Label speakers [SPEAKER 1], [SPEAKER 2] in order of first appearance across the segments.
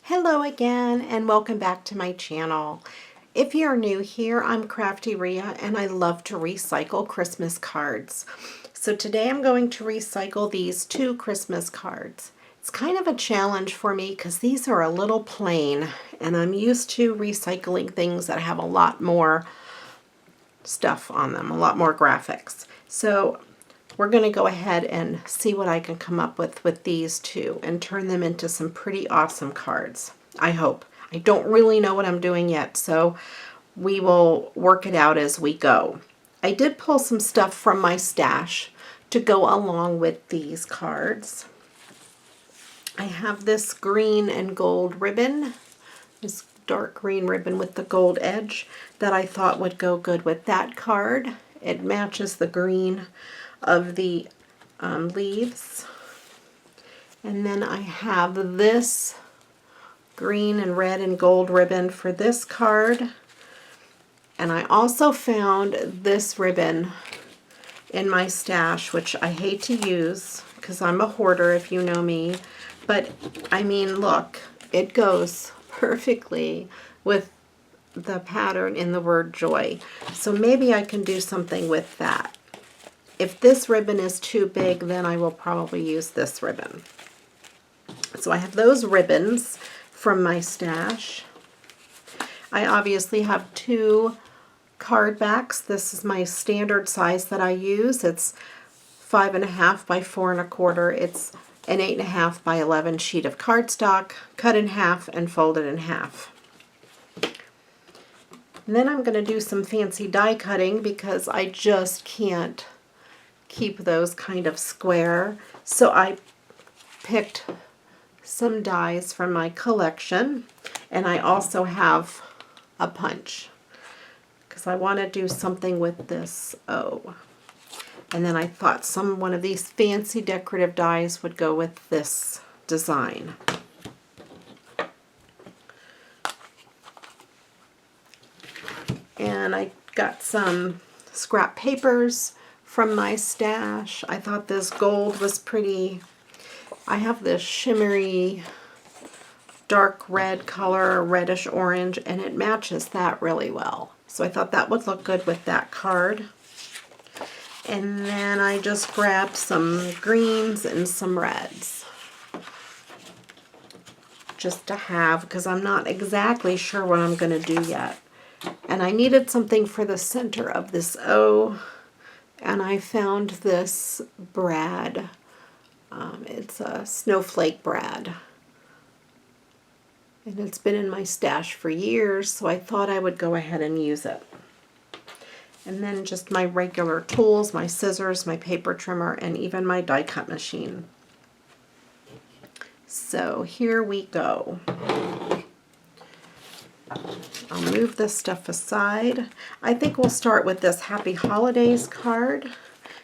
[SPEAKER 1] Hello again and welcome back to my channel. If you're new here, I'm CraftyRia and I love to recycle Christmas cards. So today I'm going to recycle these 2 Christmas cards. It's kind of a challenge for me because these are a little plain and I'm used to recycling things that have a lot more stuff on them, a lot more graphics. So we're going to go ahead and see what I can come up with these 2 and turn them into some pretty awesome cards. I hope. I don't really know what I'm doing yet, so we will work it out as we go. I did pull some stuff from my stash to go along with these cards. I have this green and gold ribbon, this dark green ribbon with the gold edge that I thought would go good with that card. It matches the green of the leaves. And then I have this green and red and gold ribbon for this card. And I also found this ribbon in my stash, which I hate to use because I'm a hoarder if you know me. But I mean, look, it goes perfectly with the pattern in the word joy. So maybe I can do something with that. If this ribbon is too big, then I will probably use this ribbon. So I have those ribbons from my stash. I obviously have 2 card backs. This is my standard size that I use. It's 5.5 by 4.25. It's an 8.5 by 11 sheet of cardstock, cut in half and folded in half. And then I'm going to do some fancy die cutting because I just can't keep those kind of square. So I picked some dies from my collection, and I also have a punch because I want to do something with this O. And then I thought one of these fancy decorative dies would go with this design. And I got some scrap papers from my stash. I thought this gold was pretty. I have this shimmery dark red color, reddish orange, and it matches that really well. So I thought that would look good with that card. And then I just grabbed some greens and some reds just to have, because I'm not exactly sure what I'm going to do yet. And I needed something for the center of this O. And I found this brad. It's a snowflake brad. And it's been in my stash for years, so I thought I would go ahead and use it. And then just my regular tools, my scissors, my paper trimmer, and even my die cut machine. So here we go. I'll move this stuff aside. I think we'll start with this Happy Holidays card,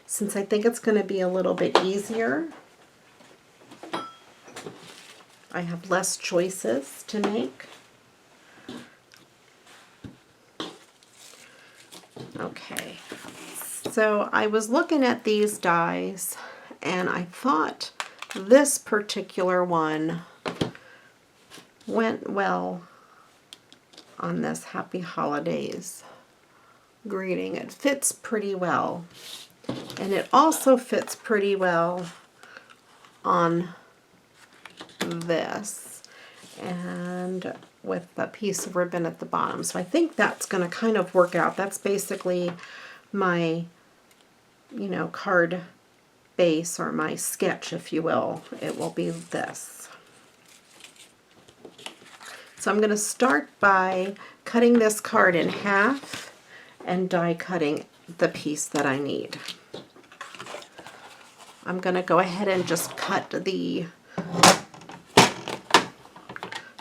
[SPEAKER 1] since I think it's going to be a little bit easier. I have less choices to make. Okay, so I was looking at these dies, and I thought this particular one went well on this Happy Holidays greeting. It fits pretty well, and it also fits pretty well on this and with a piece of ribbon at the bottom. So I think that's going to kind of work out. That's basically my, card base, or my sketch, if you will. It will be this. So I'm going to start by cutting this card in half and die cutting the piece that I need. I'm going to go ahead and just cut the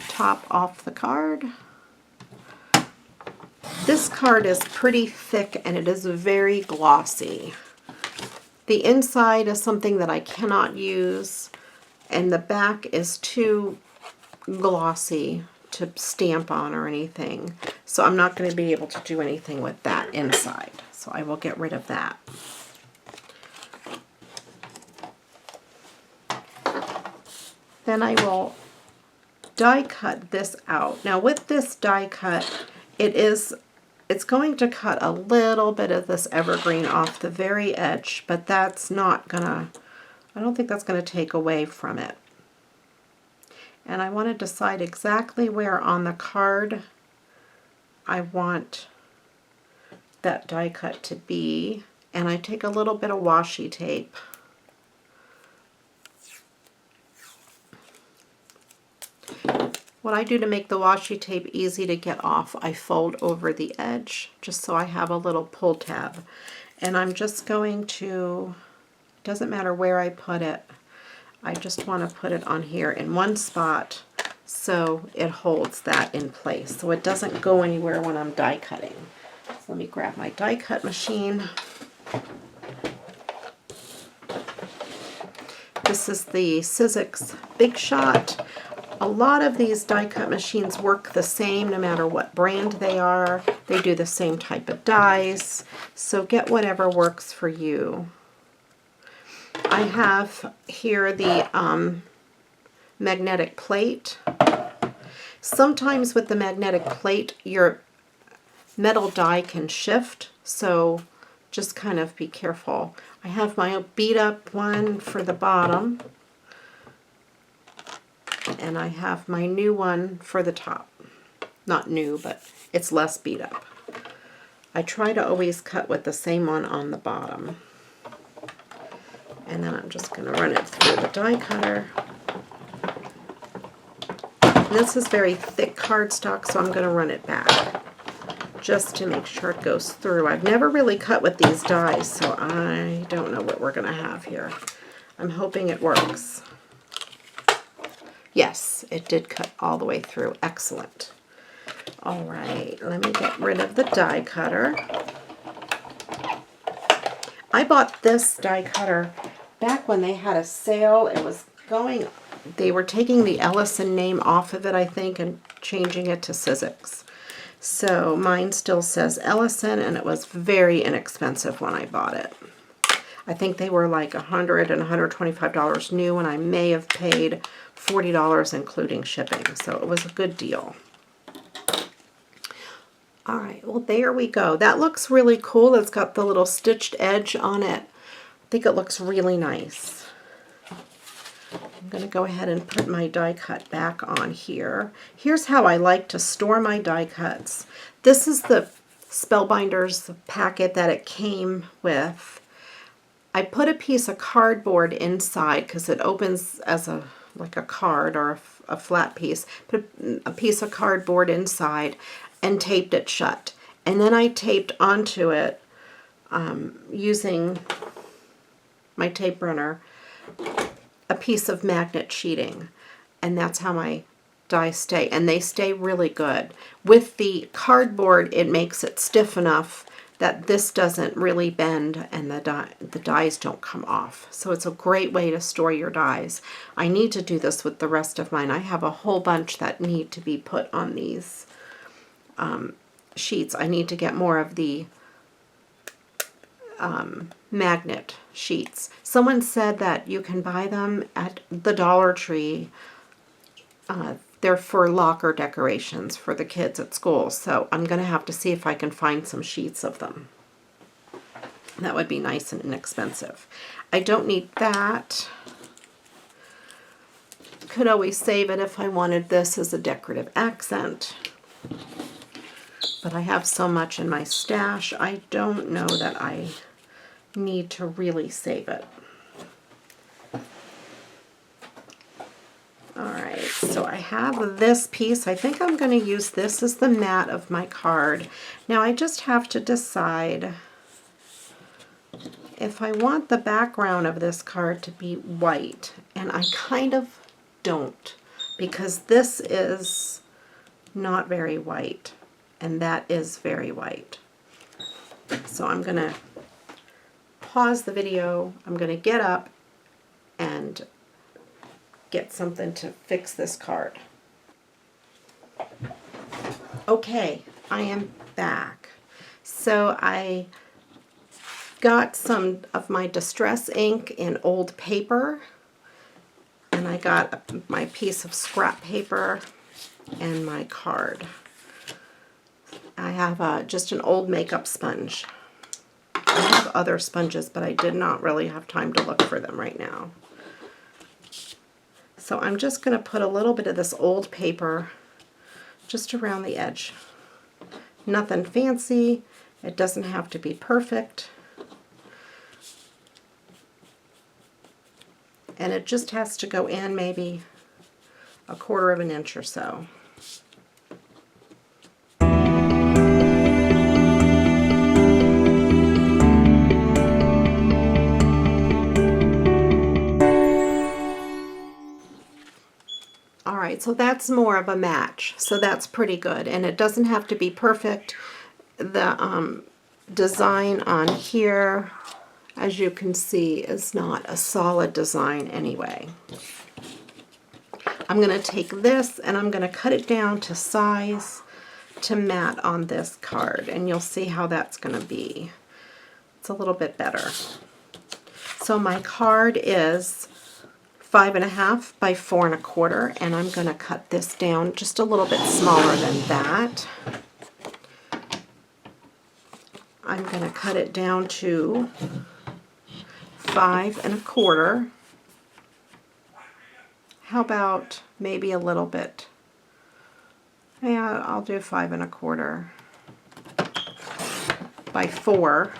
[SPEAKER 1] top off the card. This card is pretty thick and it is very glossy. The inside is something that I cannot use, and the back is too glossy to stamp on or anything. So I'm not going to be able to do anything with that inside. So I will get rid of that. Then I will die cut this out. Now with this die cut, it's going to cut a little bit of this evergreen off the very edge, but that's not gonna, I don't think that's gonna take away from it. And I want to decide exactly where on the card I want that die cut to be. And I take a little bit of washi tape. What I do to make the washi tape easy to get off, I fold over the edge just so I have a little pull tab. And I'm just going to, it doesn't matter where I put it, I just want to put it on here in one spot so it holds that in place, so it doesn't go anywhere when I'm die cutting. So let me grab my die cut machine. This is the Sizzix Big Shot. A lot of these die cut machines work the same no matter what brand they are. They do the same type of dies, so get whatever works for you. I have here the magnetic plate. Sometimes with the magnetic plate your metal die can shift, so just kind of be careful. I have my beat up one for the bottom, and I have my new one for the top. Not new, but it's less beat up. I try to always cut with the same one on the bottom. And then I'm just going to run it through the die cutter. And this is very thick cardstock, so I'm going to run it back just to make sure it goes through. I've never really cut with these dies, so I don't know what we're going to have here. I'm hoping it works. Yes, it did cut all the way through. Excellent. All right, let me get rid of the die cutter. I bought this die cutter back when they had a sale. It was going, they were taking the Ellison name off of it, I think, and changing it to Sizzix. So mine still says Ellison, and it was very inexpensive when I bought it. I think they were like $100 and $125 new, and I may have paid $40 including shipping, so it was a good deal. All right, well there we go. That looks really cool. It's got the little stitched edge on it. I think it looks really nice. I'm going to go ahead and put my die cut back on here. Here's how I like to store my die cuts. This is the Spellbinders packet that it came with. I put a piece of cardboard inside because it opens as like a card or a flat piece. Put a piece of cardboard inside and taped it shut. And then I taped onto it using my tape runner a piece of magnet sheeting, and that's how my dies stay, and they stay really good. With the cardboard, it makes it stiff enough that this doesn't really bend and the dies don't come off. So it's a great way to store your dies. I need to do this with the rest of mine. I have a whole bunch that need to be put on these sheets. I need to get more of the magnet sheets. Someone said that you can buy them at the Dollar Tree. They're for locker decorations for the kids at school, so I'm going to have to see if I can find some sheets of them. That would be nice and inexpensive. I don't need that. Could always save it if I wanted this as a decorative accent. But I have so much in my stash, I don't know that I need to really save it. Alright, so I have this piece. I think I'm going to use this as the mat of my card. Now I just have to decide if I want the background of this card to be white, and I kind of don't, because this is not very white, and that is very white. So I'm going to pause the video. I'm going to get up and get something to fix this card. Okay, I am back. So I got some of my distress ink in old paper, And I got my piece of scrap paper and my card. I have just an old makeup sponge. I have other sponges, but I did not really have time to look for them right now. So I'm just going to put a little bit of this old paper just around the edge. Nothing fancy. It doesn't have to be perfect. And it just has to go in maybe 1/4 of an inch or so. Alright, so that's more of a match, so that's pretty good, and it doesn't have to be perfect. The design on here, as you can see, is not a solid design anyway. I'm going to take this and I'm going to cut it down to size to mat on this card, and you'll see how that's going to be. It's a little bit better. So my card is 5.5 by 4 1/4, and I'm going to cut this down just a little bit smaller than that. I'm going to cut it down to 5 1/4. How about maybe a little bit? Yeah, I'll do 5 1/4 by 4.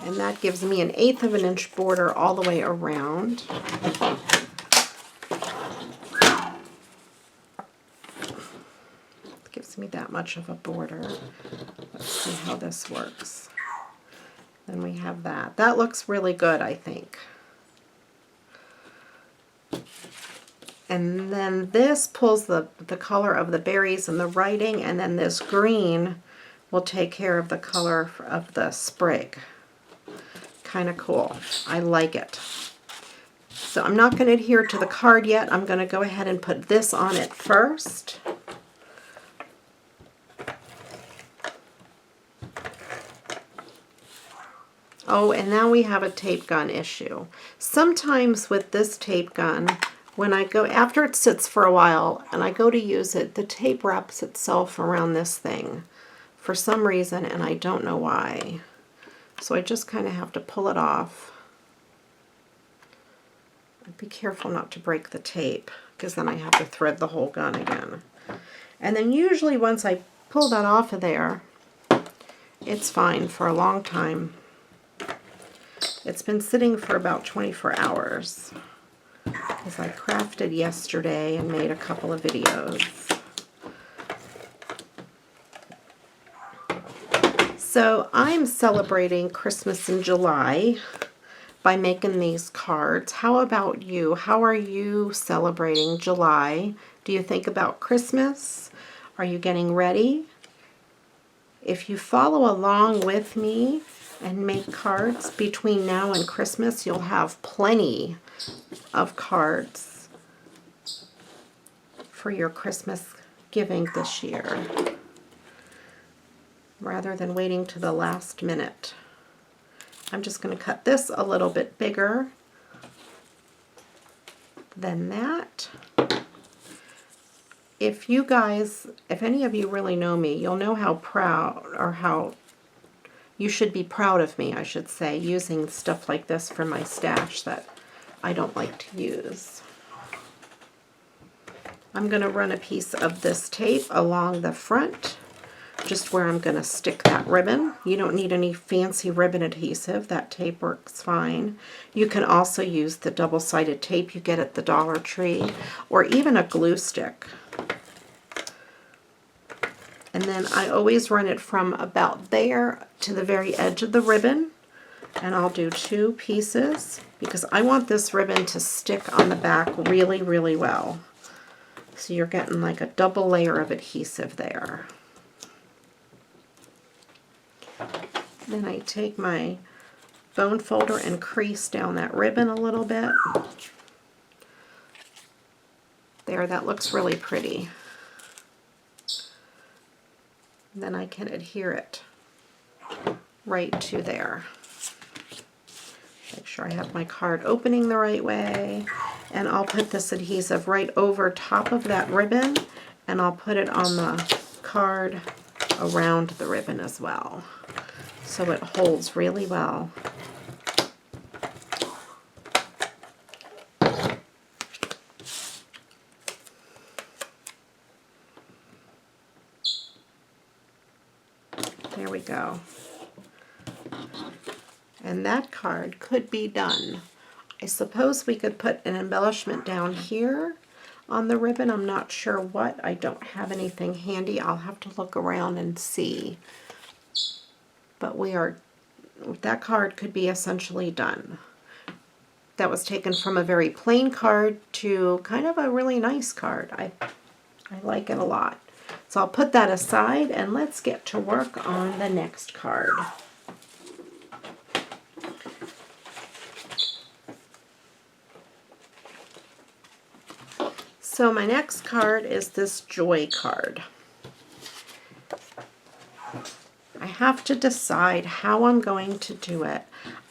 [SPEAKER 1] And that gives me an 1/8 of an inch border all the way around. It gives me that much of a border. Let's see how this works. Then we have that. That looks really good, I think. And then this pulls the color of the berries and the writing, and then this green will take care of the color of the sprig. Kind of cool. I like it. So I'm not going to adhere to the card yet. I'm going to go ahead and put this on it first. Oh, and now we have a tape gun issue. Sometimes with this tape gun, when I go, after it sits for a while and I go to use it, the tape wraps itself around this thing for some reason, and I don't know why. So I just kind of have to pull it off. Be careful not to break the tape, because then I have to thread the whole gun again. And then usually once I pull that off of there, it's fine for a long time. It's been sitting for about 24 hours, because I crafted yesterday and made a couple of videos. So I'm celebrating Christmas in July by making these cards. How about you? How are you celebrating July? Do you think about Christmas? Are you getting ready? If you follow along with me and make cards between now and Christmas, you'll have plenty of cards for your Christmas giving this year, rather than waiting to the last minute. I'm just going to cut this a little bit bigger than that. If you guys, if any of you really know me, you'll know how proud, or how you should be proud of me, I should say, using stuff like this for my stash that I don't like to use. I'm going to run a piece of this tape along the front, just where I'm going to stick that ribbon. You don't need any fancy ribbon adhesive. That tape works fine. You can also use the double-sided tape you get at the Dollar Tree, or even a glue stick. And then I always run it from about there to the very edge of the ribbon, and I'll do 2 pieces because I want this ribbon to stick on the back really, really well. So you're getting like a double layer of adhesive there. Then I take my bone folder and crease down that ribbon a little bit. There, that looks really pretty. Then I can adhere it right to there. Make sure I have my card opening the right way. And I'll put this adhesive right over top of that ribbon, and I'll put it on the card around the ribbon as well, so it holds really well. There we go. And that card could be done. I suppose we could put an embellishment down here on the ribbon. I'm not sure what. I don't have anything handy. I'll have to look around and see. But that card could be essentially done. That was taken from a very plain card to kind of a really nice card. I like it a lot. So I'll put that aside and let's get to work on the next card. So my next card is this Joy card. I have to decide how I'm going to do it.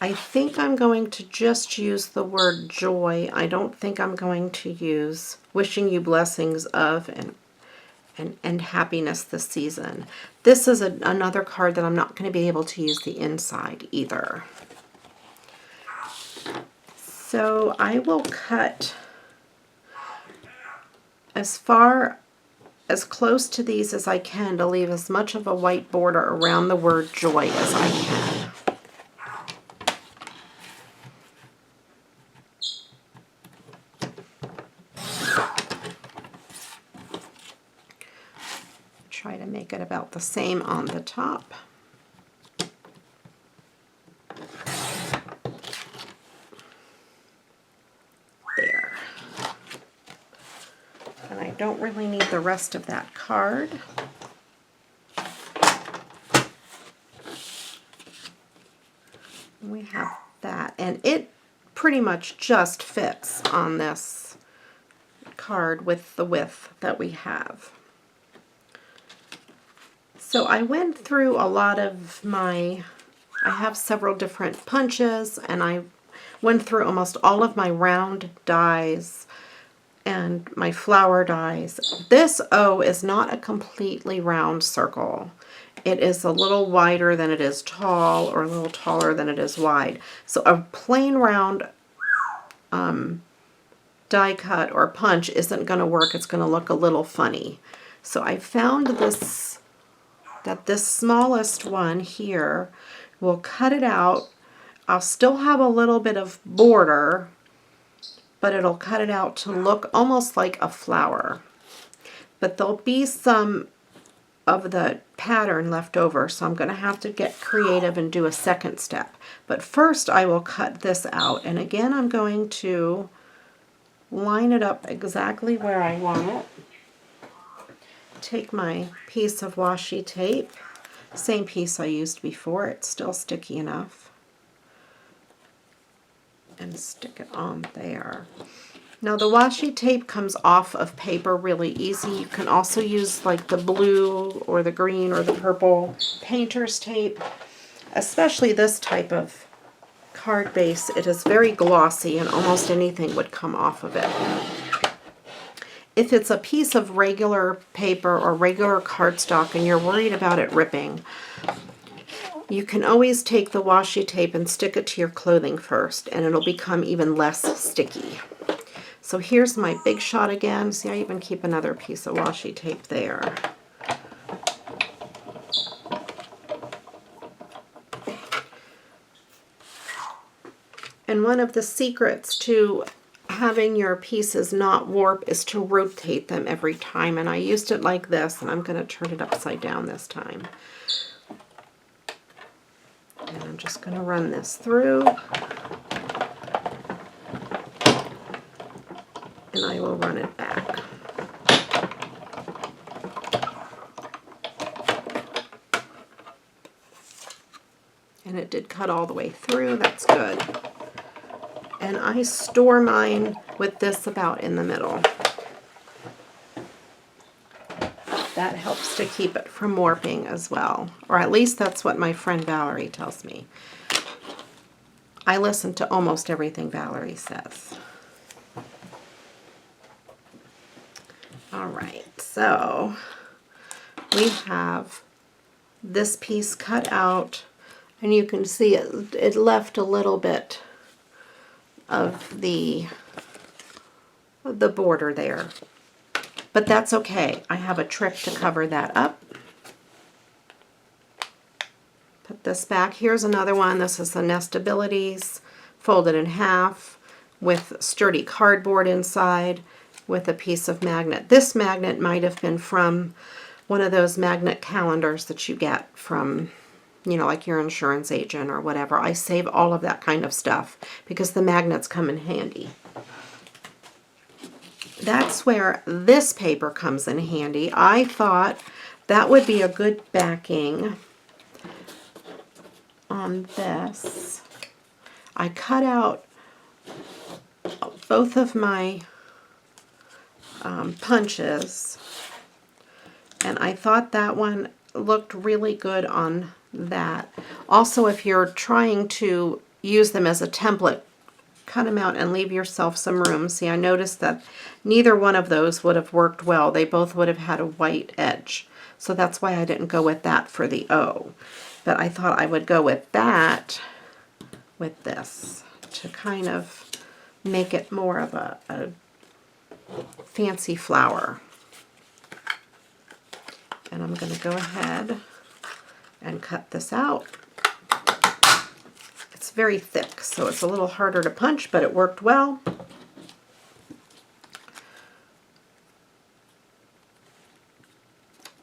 [SPEAKER 1] I think I'm going to just use the word joy. I don't think I'm going to use wishing you blessings of and happiness this season. This is another card that I'm not going to be able to use the inside either. So I will cut as close to these as I can to leave as much of a white border around the word joy as I can. Try to make it about the same on the top. There. And I don't really need the rest of that card. We have that, and it pretty much just fits on this card with the width that we have. So I went through a lot of I have several different punches, and I went through almost all of my round dies and my flower dies. This O is not a completely round circle. It is a little wider than it is tall, or a little taller than it is wide. So a plain round die cut or punch isn't going to work. It's going to look a little funny. So I found that this smallest one here will cut it out. I'll still have a little bit of border, but it'll cut it out to look almost like a flower. But there'll be some of the pattern left over, so I'm going to have to get creative and do a second step. But first I will cut this out, and again I'm going to line it up exactly where I want it. Take my piece of washi tape, same piece I used before, it's still sticky enough, and stick it on there. Now the washi tape comes off of paper really easy. You can also use like the blue or the green or the purple painter's tape, especially this type of card base. It is very glossy and almost anything would come off of it. If it's a piece of regular paper or regular cardstock and you're worried about it ripping, you can always take the washi tape and stick it to your clothing first, and it'll become even less sticky. So here's my big shot again. See, I even keep another piece of washi tape there. And one of the secrets to having your pieces not warp is to rotate them every time. And I used it like this, and I'm going to turn it upside down this time. And I'm just going to run this through. And I will run it back. And it did cut all the way through. That's good. And I store mine with this about in the middle. That helps to keep it from warping as well. Or at least that's what my friend Valerie tells me. I listen to almost everything Valerie says. All right, so we have this piece cut out, and you can see it left a little bit of the border there. But that's okay. I have a trick to cover that up. Put this back. Here's another one. This is the Nestabilities, folded in half with sturdy cardboard inside with a piece of magnet. This magnet might have been from one of those magnet calendars that you get from, you know, like your insurance agent or whatever. I save all of that kind of stuff because the magnets come in handy. That's where this paper comes in handy. I thought that would be a good backing on this. I cut out both of my punches, and I thought that one looked really good on that. Also, if you're trying to use them as a template, cut them out and leave yourself some room. See, I noticed that neither one of those would have worked well. They both would have had a white edge. So that's why I didn't go with that for the O. But I thought I would go with that with this to kind of make it more of a fancy flower. And I'm going to go ahead and cut this out. It's very thick, so it's a little harder to punch, but it worked well.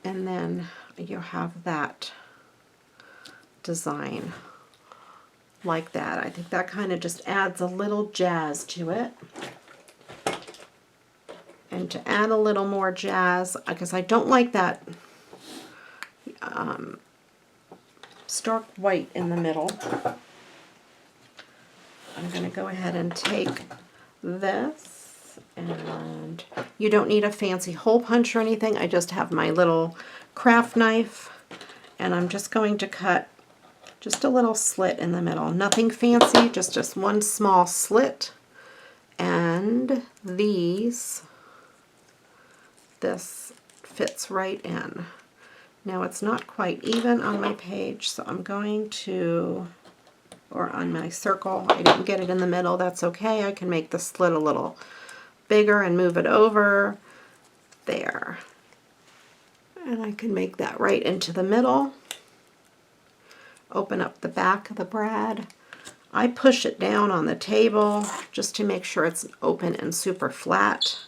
[SPEAKER 1] And then you have that design like that. I think that kind of just adds a little jazz to it. And to add a little more jazz, because I don't like that stark white in the middle, I'm going to go ahead and take this, and you don't need a fancy hole punch or anything. I just have my little craft knife, and I'm just going to cut just a little slit in the middle. Nothing fancy, just one small slit. And this fits right in. Now it's not quite even on my page, so I'm going to, or on my circle, I didn't get it in the middle, that's okay. I can make the slit a little bigger and move it over there. And I can make that right into the middle. Open up the back of the brad. I push it down on the table just to make sure it's open and super flat,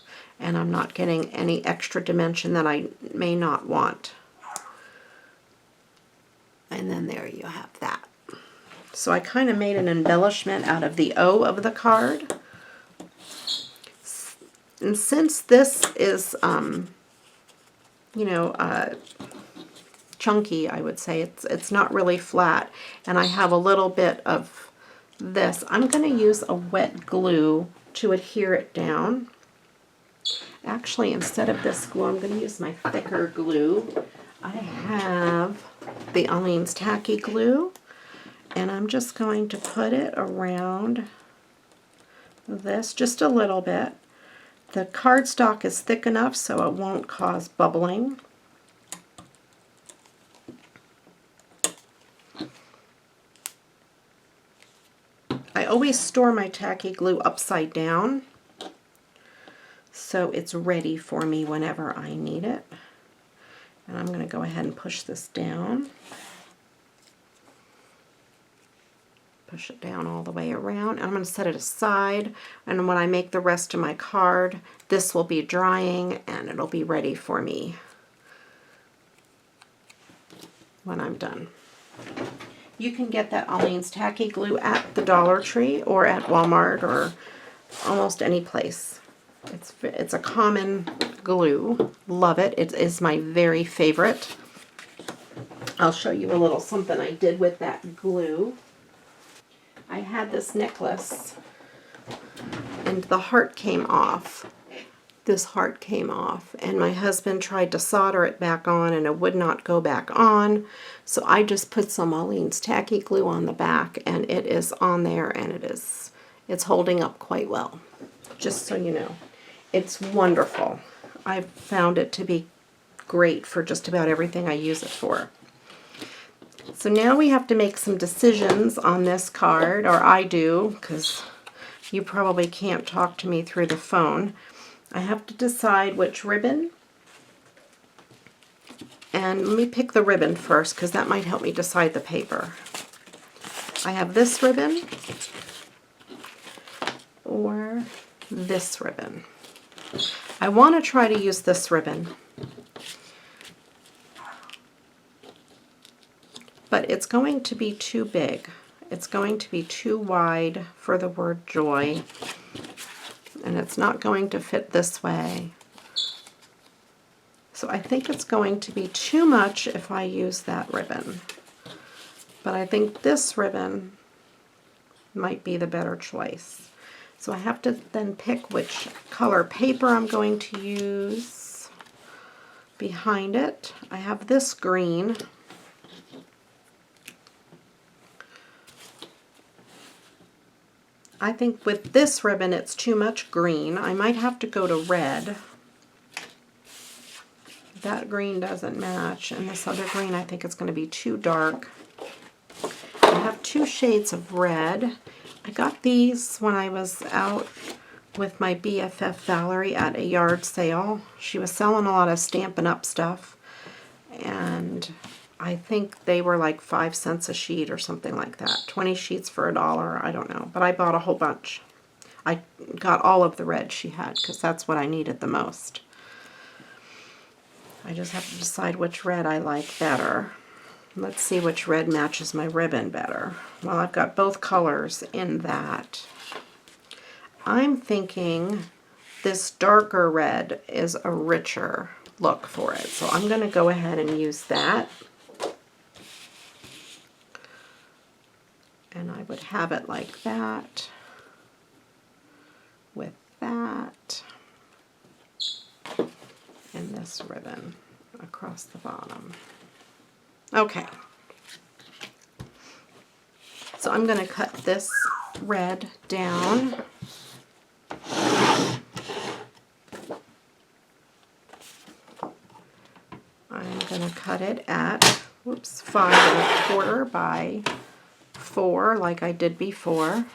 [SPEAKER 1] and I'm not getting any extra dimension that I may not want. And then there you have that. So I kind of made an embellishment out of the O of the card. And since this is, you know, chunky, I would say, it's not really flat, and I have a little bit of this, I'm going to use a wet glue to adhere it down. Actually, instead of this glue, I'm going to use my thicker glue. I have the Aleene's Tacky Glue, and I'm just going to put it around this just a little bit. The cardstock is thick enough so it won't cause bubbling. I always store my tacky glue upside down so it's ready for me whenever I need it. And I'm going to go ahead and push this down. Push it down all the way around. I'm going to set it aside, and when I make the rest of my card, this will be drying and it'll be ready for me when I'm done. You can get that Aleene's Tacky Glue at the Dollar Tree or at Walmart or almost any place. It's a common glue. Love it. It is my very favorite. I'll show you a little something I did with that glue. I had this necklace and the heart came off. this heart came off, and my husband tried to solder it back on and it would not go back on, so I just put some Aleene's tacky glue on the back and it is on there, and it's holding up quite well, just so you know. It's wonderful. I've found it to be great for just about everything I use it for. So now we have to make some decisions on this card, or I do, because you probably can't talk to me through the phone. I have to decide which ribbon, and let me pick the ribbon first because that might help me decide the paper. I have this ribbon or this ribbon. I want to try to use this ribbon, but it's going to be too big. It's going to be too wide for the word joy, and it's not going to fit this way. So I think it's going to be too much if I use that ribbon. But I think this ribbon might be the better choice. So I have to then pick which color paper I'm going to use behind it. I have this green. I think with this ribbon it's too much green. I might have to go to red. That green doesn't match, and this other green I think it's going to be too dark. I have two shades of red. I got these when I was out with my BFF Valerie at a yard sale. She was selling a lot of Stampin' Up! Stuff, and I think they were like 5 cents a sheet or something like that. 20 sheets for $1, I don't know. But I bought a whole bunch. I got all of the red she had because that's what I needed the most. I just have to decide which red I like better. Let's see which red matches my ribbon better. Well, I've got both colors in that. I'm thinking this darker red is a richer look for it. So I'm going to go ahead and use that. And I would have it like that, with that, and this ribbon across the bottom. Okay. So I'm going to cut this red down. I'm going to cut it at, 5 1/4 by 4 like I did before.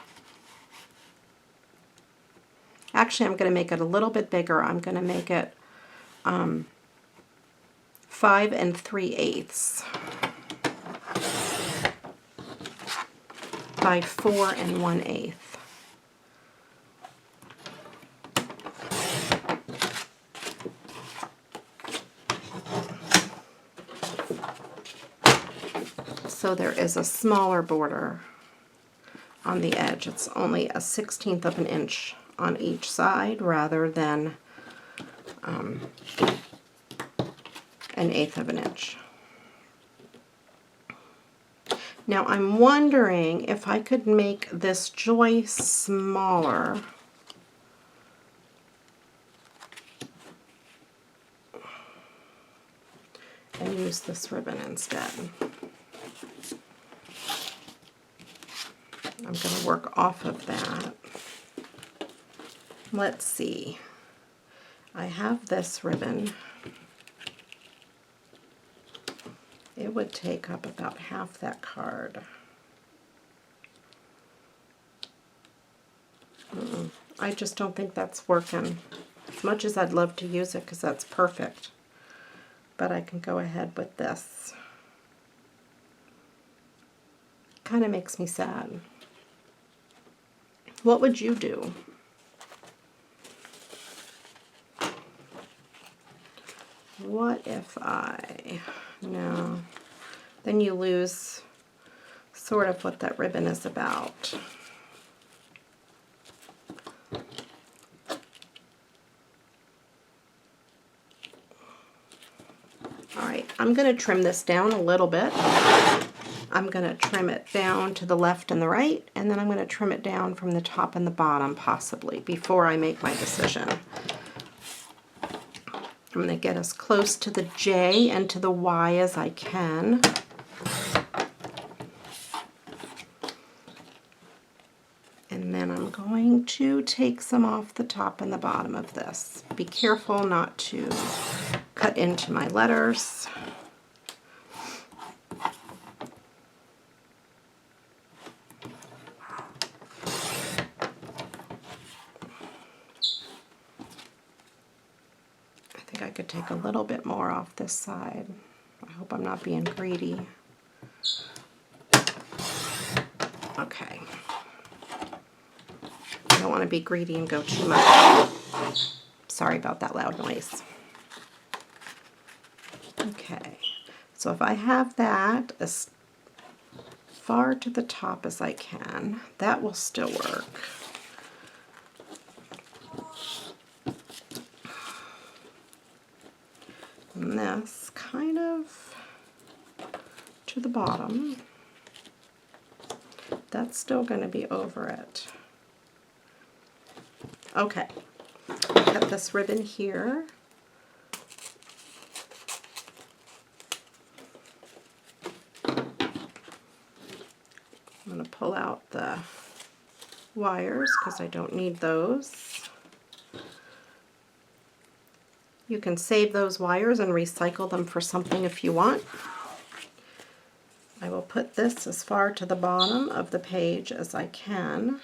[SPEAKER 1] Actually, I'm going to make it a little bit bigger. I'm going to make it 5 3/8 by 4 1/8. So there is a smaller border on the edge. It's only a 1/16 of an inch on each side rather than 1/8 of an inch. Now I'm wondering if I could make this joy smaller. And use this ribbon instead. I'm going to work off of that. Let's see. I have this ribbon. It would take up about half that card. I just don't think that's working. As much as I'd love to use it because that's perfect. But I can go ahead with this. Kind of makes me sad. What would you do? What if no, then you lose sort of what that ribbon is about. Alright, I'm going to trim this down a little bit. I'm going to trim it down to the left and the right, and then I'm going to trim it down from the top and the bottom, possibly, before I make my decision. I'm going to get as close to the J and to the Y as I can. And then I'm going to take some off the top and the bottom of this. Be careful not to cut into my letters. I think I could take a little bit more off this side. I hope I'm not being greedy. Okay. I don't want to be greedy and go too much. Sorry about that loud noise. Okay, so if I have that as far to the top as I can, that will still work. And this kind of to the bottom. That's still going to be over it. Okay, cut this ribbon here. I'm going to pull out the wires because I don't need those. You can save those wires and recycle them for something if you want. I will put this as far to the bottom of the page as I can.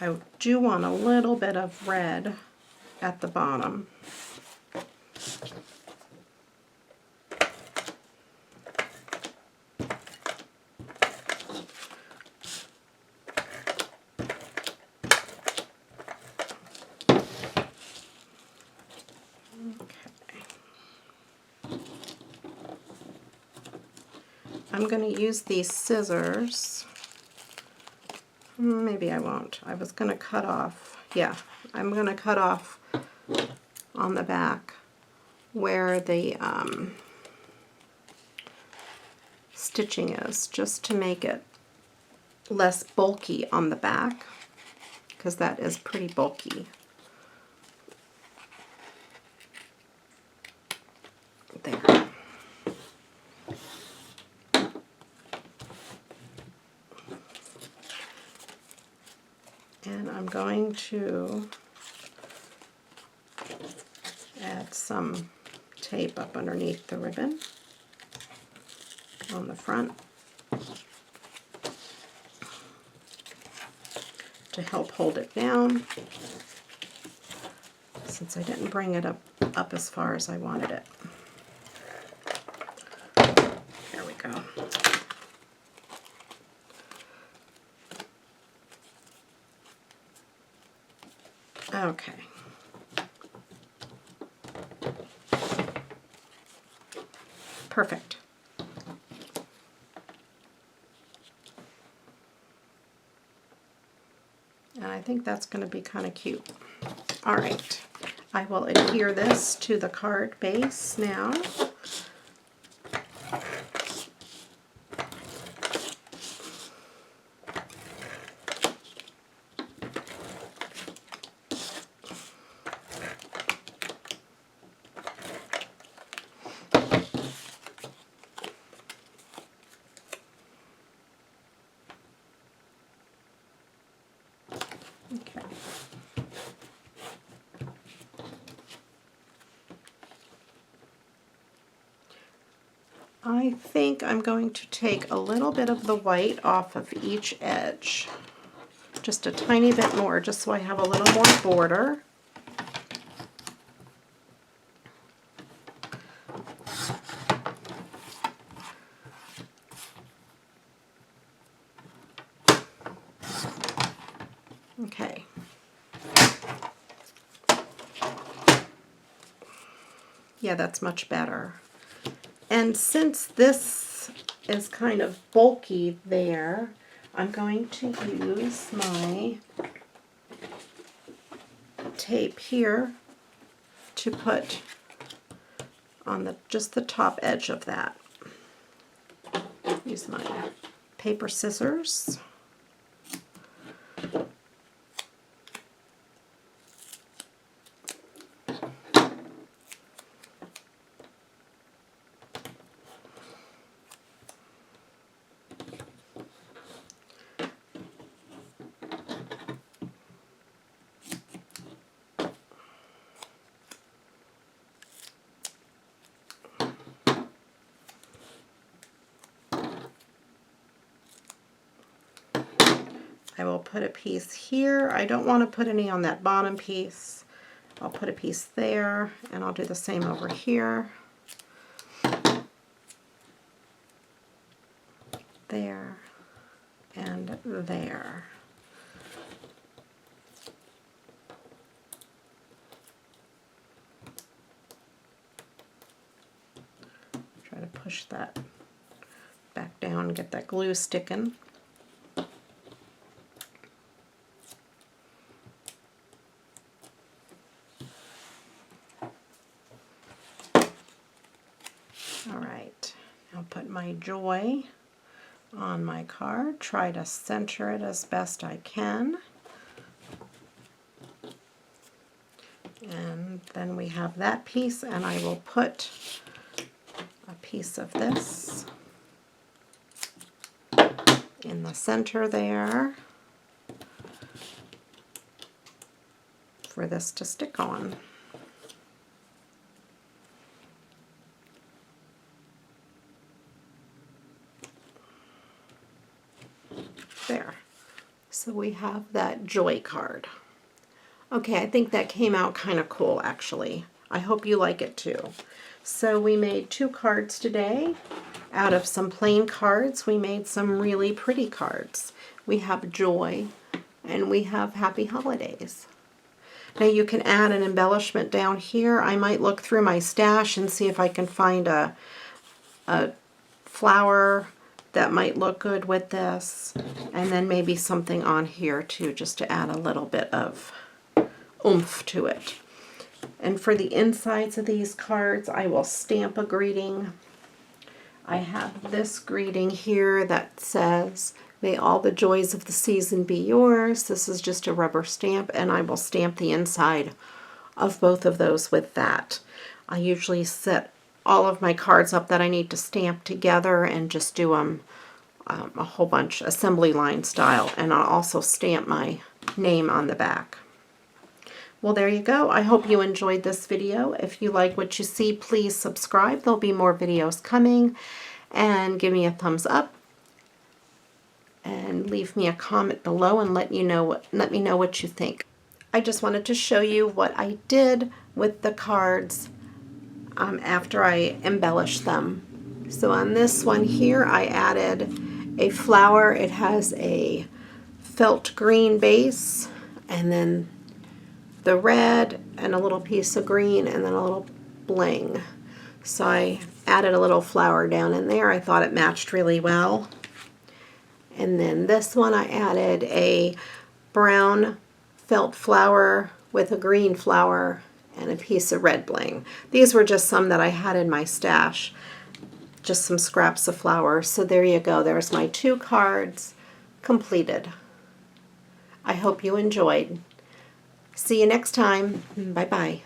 [SPEAKER 1] I do want a little bit of red at the bottom. I'm going to use these scissors. Maybe I won't. I was going to cut off, yeah, I'm going to cut off on the back where the stitching is, just to make it less bulky on the back, because that is pretty bulky. There. And I'm going to add some tape up underneath the ribbon on the front to help hold it down, since I didn't bring it up as far as I wanted it. There we go. Okay. Perfect. And I think that's going to be kind of cute. All right. I will adhere this to the card base now. Okay. I think I'm going to take a little bit of the white off of each edge. Just a tiny bit more, just so I have a little more border. Okay. Yeah, that's much better. And since this is kind of bulky there, I'm going to use my tape here to put on just the top edge of that. Use my paper scissors. I will put a piece here. I don't want to put any on that bottom piece. I'll put a piece there, and I'll do the same over here. There, and there. Try to push that back down and get that glue sticking. Alright, I'll put my joy on my card, try to center it as best I can. And then we have that piece, and I will put a piece of this in the center there for this to stick on. There. So we have that joy card. Okay, I think that came out kind of cool actually. I hope you like it too. So we made 2 cards today. Out of some plain cards, we made some really pretty cards. We have joy and we have happy holidays. Now you can add an embellishment down here. I might look through my stash and see if I can find a flower that might look good with this, and then maybe something on here too, just to add a little bit of oomph to it. And for the insides of these cards, I will stamp a greeting. I have this greeting here that says, "May all the joys of the season be yours." This is just a rubber stamp, and I will stamp the inside of both of those with that. I usually set all of my cards up that I need to stamp together and just do them a whole bunch assembly line style, and I'll also stamp my name on the back. Well, there you go. I hope you enjoyed this video. If you like what you see, please subscribe. There'll be more videos coming, and give me a thumbs up and leave me a comment below and let me know what you think. I just wanted to show you what I did with the cards after I embellished them. So on this one here, I added a flower. It has a felt green base, and then the red, and a little piece of green, and then a little bling. So I added a little flower down in there. I thought it matched really well. And then this one, I added a brown felt flower with a green flower and a piece of red bling. These were just some that I had in my stash, just some scraps of flowers. So there you go. There's my 2 cards completed. I hope you enjoyed. See you next time. Bye-bye.